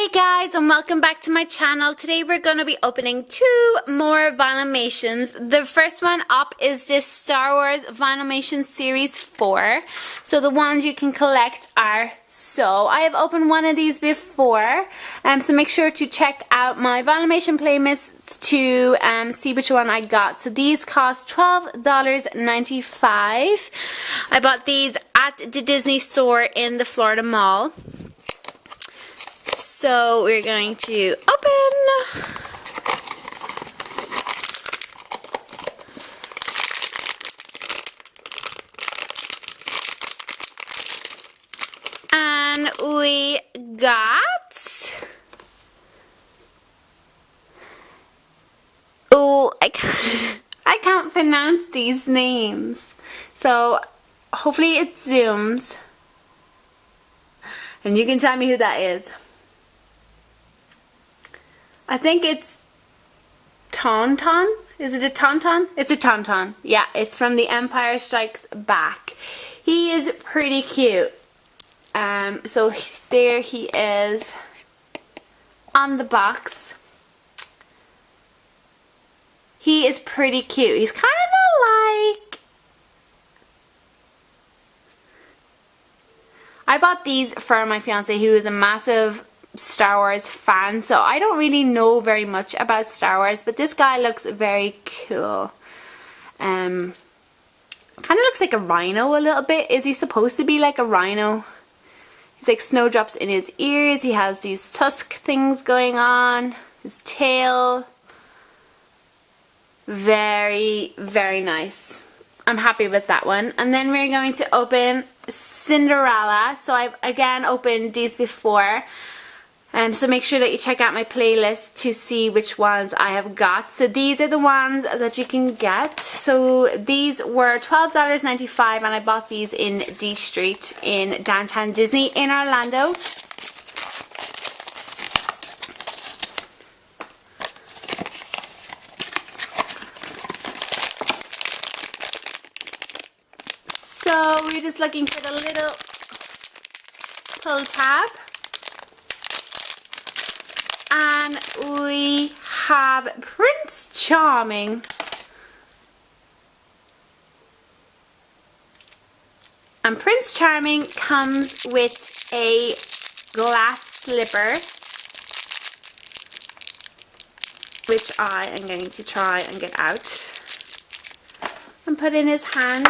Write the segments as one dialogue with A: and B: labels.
A: Hey guys, and welcome back to my channel. Today we're going to be opening two more Vinylmations. The first one up is this Star Wars Vinylmation Series 4. So the ones you can collect are I have opened one of these before, so make sure to check out my Vinylmation playlists to see which one I got. So these cost $12.95. I bought these at the Disney store in the Florida Mall. So we're going to open. And we got, I can't pronounce these names, so hopefully it zooms and you can tell me who that is. I think it's Tauntaun. Is it a Tauntaun? It's a Tauntaun. Yeah, it's from The Empire Strikes Back. He is pretty cute. So there he is on the box. He is pretty cute. He's kind of like... I bought these for my fiance, who is a massive Star Wars fan, so I don't really know very much about Star Wars, but this guy looks very cool. Kind of looks like a rhino a little bit. Is he supposed to be like a rhino? He's like snowdrops in his ears. He has these tusk things going on. His tail. Very, very nice. I'm happy with that one. And then we're going to open Cinderella. So I've again opened these before. So make sure that you check out my playlist to see which ones I have got. So these are the ones that you can get. So these were $12.95 and I bought these in D Street in downtown Disney in Orlando. So we're just looking for the little pull tab. And we have Prince Charming. And Prince Charming comes with a glass slipper, which I am going to try and get out and put in his hand.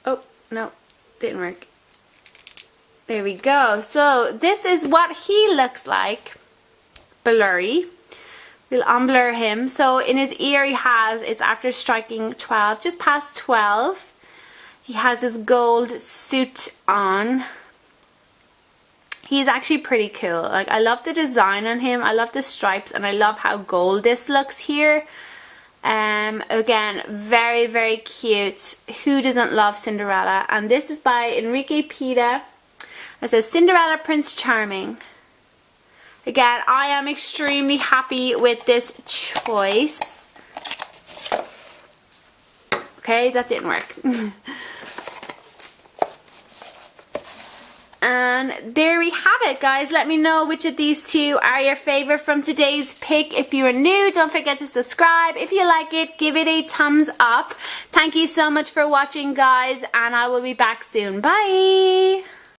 A: Oh, no, didn't work. There we go. So this is what he looks like. Blurry. We'll unblur him. So in his ear he has, it's after striking 12, just past 12. He has his gold suit on. He's actually pretty cool. Like, I love the design on him. I love the stripes and I love how gold this looks here. Again, very, very cute. Who doesn't love Cinderella? And this is by Enrique Pita. It says Cinderella Prince Charming. Again, I am extremely happy with this choice. Okay, that didn't work. And there we have it, guys. Let me know which of these two are your favorite from today's pick. If you are new, don't forget to subscribe. If you like it, give it a thumbs up. Thank you so much for watching, guys, and I will be back soon. Bye!